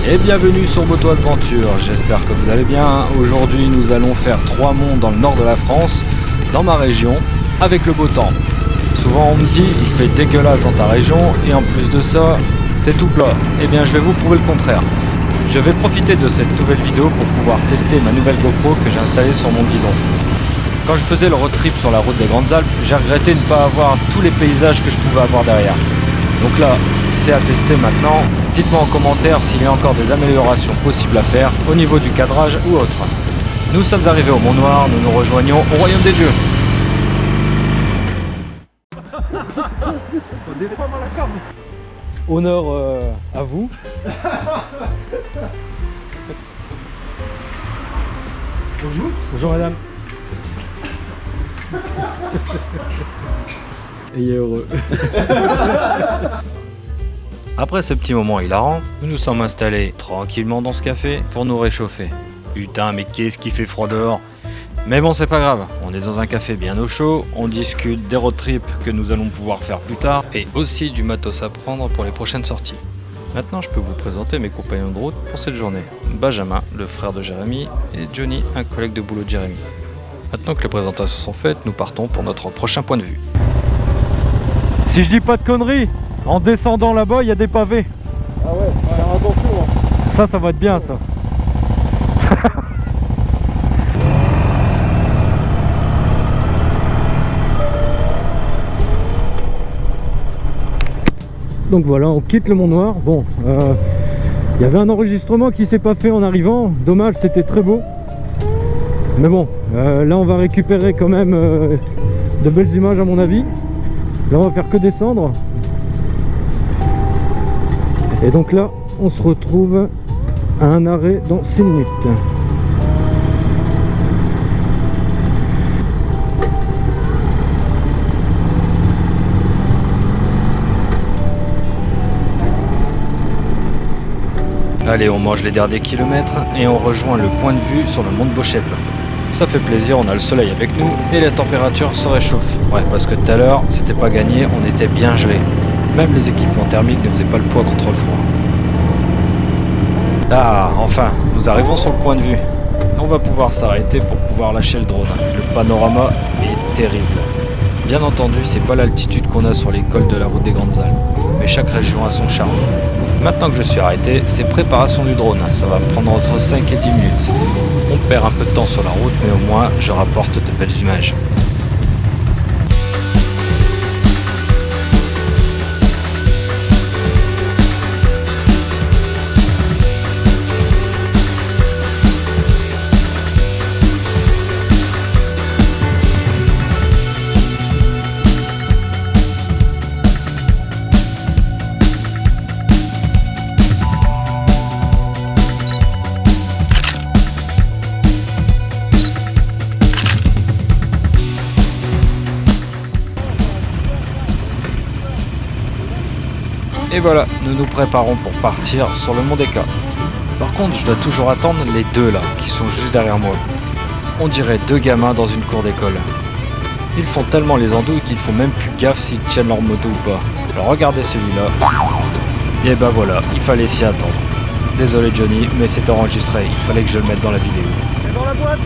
Et bienvenue sur Moto Adventure, j'espère que vous allez bien. Aujourd'hui nous allons faire 3 monts dans le nord de la France, dans ma région, avec le beau temps. Souvent on me dit il fait dégueulasse dans ta région et en plus de ça c'est tout plat. Eh bien je vais vous prouver le contraire. Je vais profiter de cette nouvelle vidéo pour pouvoir tester ma nouvelle GoPro que j'ai installée sur mon guidon. Quand je faisais le road trip sur la route des Grandes Alpes, j'ai regretté de ne pas avoir tous les paysages que je pouvais avoir derrière. Donc là, c'est à tester maintenant. Dites-moi en commentaire s'il y a encore des améliorations possibles à faire au niveau du cadrage ou autre. Nous sommes arrivés au Mont Noir, nous nous rejoignons au Royaume des Dieux. Honneur à vous. Bonjour. Bonjour madame. Ayez heureux. Après ce petit moment hilarant, nous nous sommes installés tranquillement dans ce café pour nous réchauffer. Putain, mais qu'est-ce qui fait froid dehors? Mais bon, c'est pas grave, on est dans un café bien au chaud, on discute des road trips que nous allons pouvoir faire plus tard et aussi du matos à prendre pour les prochaines sorties. Maintenant, je peux vous présenter mes compagnons de route pour cette journée. Benjamin, le frère de Jérémy, et Johnny, un collègue de boulot de Jérémy. Maintenant que les présentations sont faites, nous partons pour notre prochain point de vue. Si je dis pas de conneries, en descendant là-bas, il y a des pavés. Ah ouais, faire attention. Ça va être bien ça. Donc voilà, on quitte le Mont Noir. Bon, il y avait un enregistrement qui s'est pas fait en arrivant. Dommage, c'était très beau. Mais bon, là on va récupérer quand même de belles images à mon avis. Là on va faire que descendre. Et donc là, on se retrouve à un arrêt dans 6 minutes. Allez, on mange les derniers kilomètres et on rejoint le point de vue sur le mont de Bochèple. Ça fait plaisir, on a le soleil avec nous et la température se réchauffe. Ouais, parce que tout à l'heure, c'était pas gagné, on était bien gelé. Même les équipements thermiques ne faisaient pas le poids contre le froid. Ah, enfin, nous arrivons sur le point de vue. On va pouvoir s'arrêter pour pouvoir lâcher le drone. Le panorama est terrible. Bien entendu, c'est pas l'altitude qu'on a sur les cols de la route des Grandes Alpes, mais chaque région a son charme. Maintenant que je suis arrêté, c'est préparation du drone. Ça va prendre entre 5 et 10 minutes. On perd un peu de temps sur la route, mais au moins je rapporte de belles images. Et voilà, nous nous préparons pour partir sur le Mont des Cats. Par contre, je dois toujours attendre les deux là, qui sont juste derrière moi. On dirait deux gamins dans une cour d'école. Ils font tellement les andouilles qu'ils font même plus gaffe s'ils tiennent leur moto ou pas. Alors regardez celui-là. Et ben voilà, il fallait s'y attendre. Désolé Johnny, mais c'est enregistré, il fallait que je le mette dans la vidéo. C'est dans la boîte.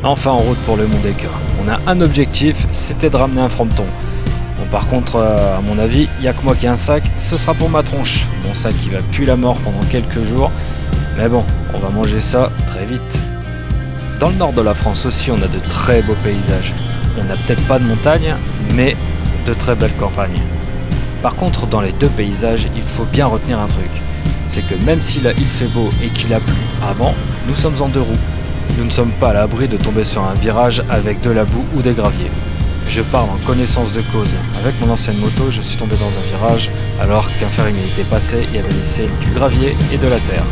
Enfin en route pour le Mont des Cats. On a un objectif, c'était de ramener un fronton. Bon, par contre, à mon avis, il n'y a que moi qui ai un sac, ce sera pour ma tronche. Mon sac qui va puer la mort pendant quelques jours, mais bon, on va manger ça très vite. Dans le nord de la France aussi, on a de très beaux paysages. On n'a peut-être pas de montagne, mais de très belles campagnes. Par contre, dans les deux paysages, il faut bien retenir un truc. C'est que même si là il fait beau et qu'il a plu avant, nous sommes en 2 roues. Nous ne sommes pas à l'abri de tomber sur un virage avec de la boue ou des graviers. Je parle en connaissance de cause. Avec mon ancienne moto, je suis tombé dans un virage alors qu'un fermier était passé et avait laissé du gravier et de la terre.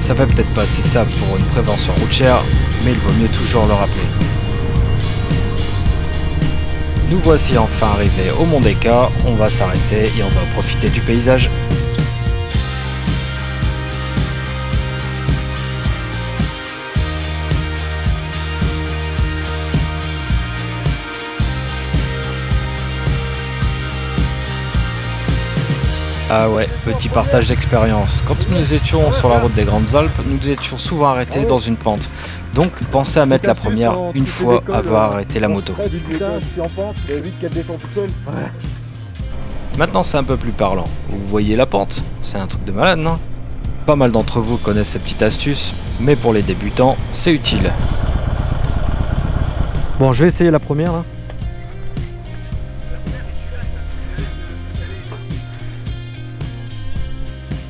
Ça fait peut-être pas si simple pour une prévention routière, mais il vaut mieux toujours le rappeler. Nous voici enfin arrivés au Mont des Cats, on va s'arrêter et on va profiter du paysage. Ah ouais, petit partage d'expérience. Quand nous étions sur la route des Grandes Alpes, nous étions souvent arrêtés dans une pente. Donc pensez à mettre la première une fois avoir arrêté la moto. Putain, je suis en pente, et vite qu'elle descend tout seul. Maintenant c'est un peu plus parlant. Vous voyez la pente? C'est un truc de malade, non? Pas mal d'entre vous connaissent ces petites astuces, mais pour les débutants, c'est utile. Bon, je vais essayer la première là.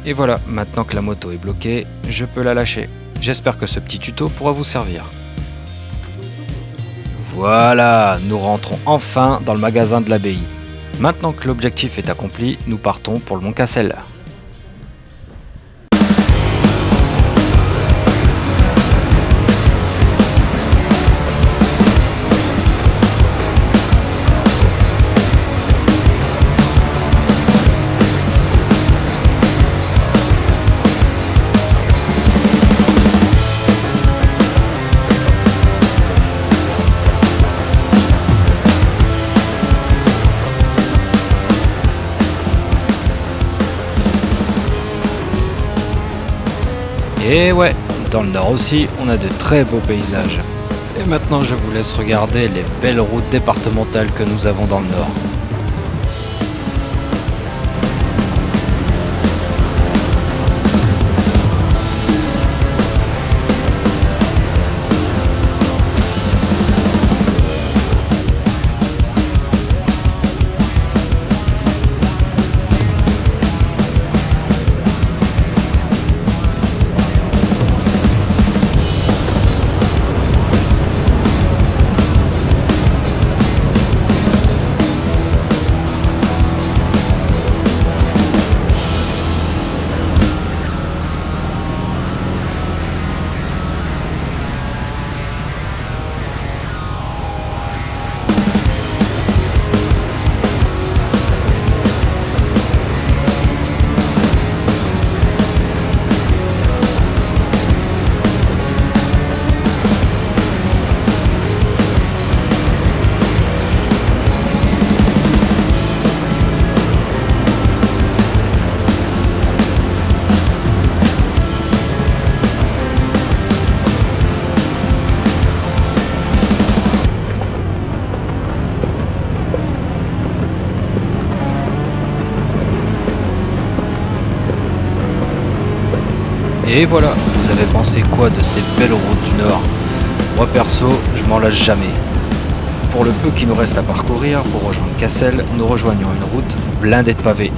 Et voilà, maintenant que la moto est bloquée, je peux la lâcher. J'espère que ce petit tuto pourra vous servir. Voilà, nous rentrons enfin dans le magasin de l'abbaye. Maintenant que l'objectif est accompli, nous partons pour le Mont Cassel. Et ouais, dans le nord aussi, on a de très beaux paysages. Et maintenant je vous laisse regarder les belles routes départementales que nous avons dans le nord. Et voilà, vous avez pensé quoi de ces belles routes du Nord? Moi perso, je m'en lâche jamais. Pour le peu qu'il nous reste à parcourir pour rejoindre Cassel, nous rejoignons une route blindée de pavés.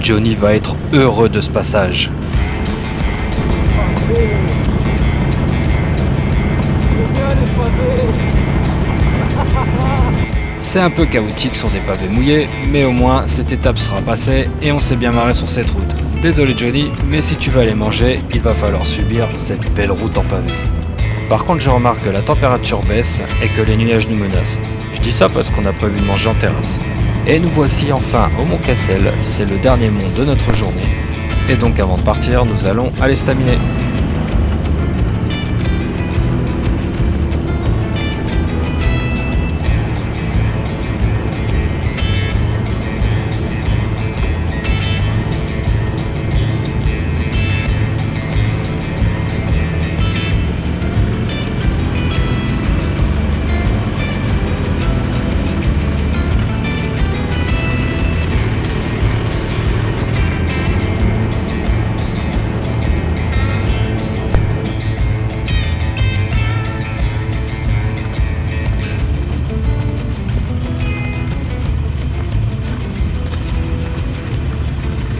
Johnny va être heureux de ce passage. C'est un peu chaotique sur des pavés mouillés, mais au moins cette étape sera passée et on s'est bien marré sur cette route. Désolé Johnny, mais si tu veux aller manger, il va falloir subir cette belle route en pavé. Par contre je remarque que la température baisse et que les nuages nous menacent. Je dis ça parce qu'on a prévu de manger en terrasse. Et nous voici enfin au Mont Cassel, c'est le dernier mont de notre journée. Et donc avant de partir, nous allons à l'estaminet.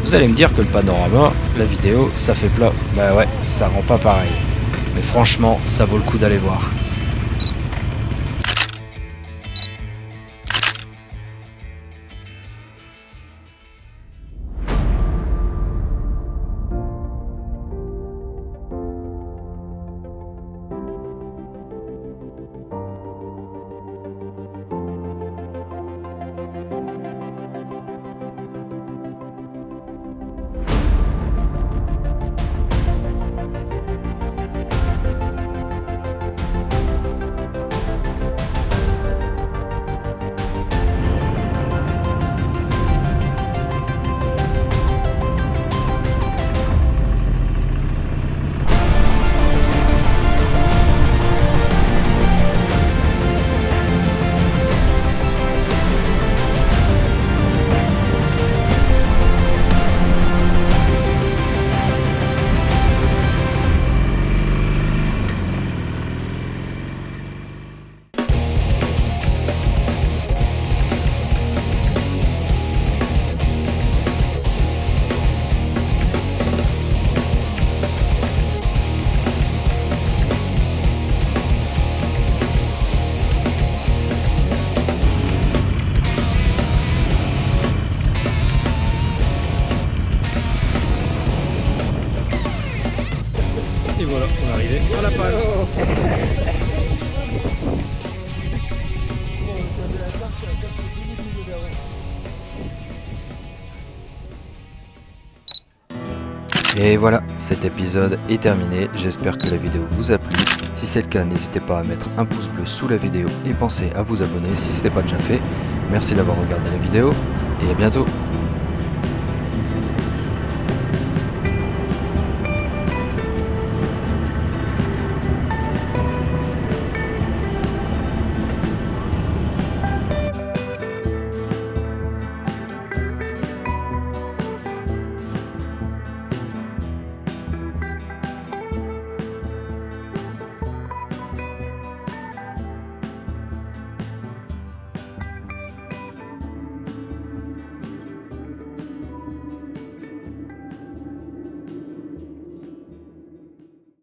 Vous allez me dire que le panorama, la vidéo, ça fait plat. Bah ouais, ça rend pas pareil. Mais franchement, ça vaut le coup d'aller voir. Et voilà, on est arrivé à la page. Et voilà, cet épisode est terminé, j'espère que la vidéo vous a plu. Si c'est le cas, n'hésitez pas à mettre un pouce bleu sous la vidéo et pensez à vous abonner si ce n'est pas déjà fait. Merci d'avoir regardé la vidéo et à bientôt.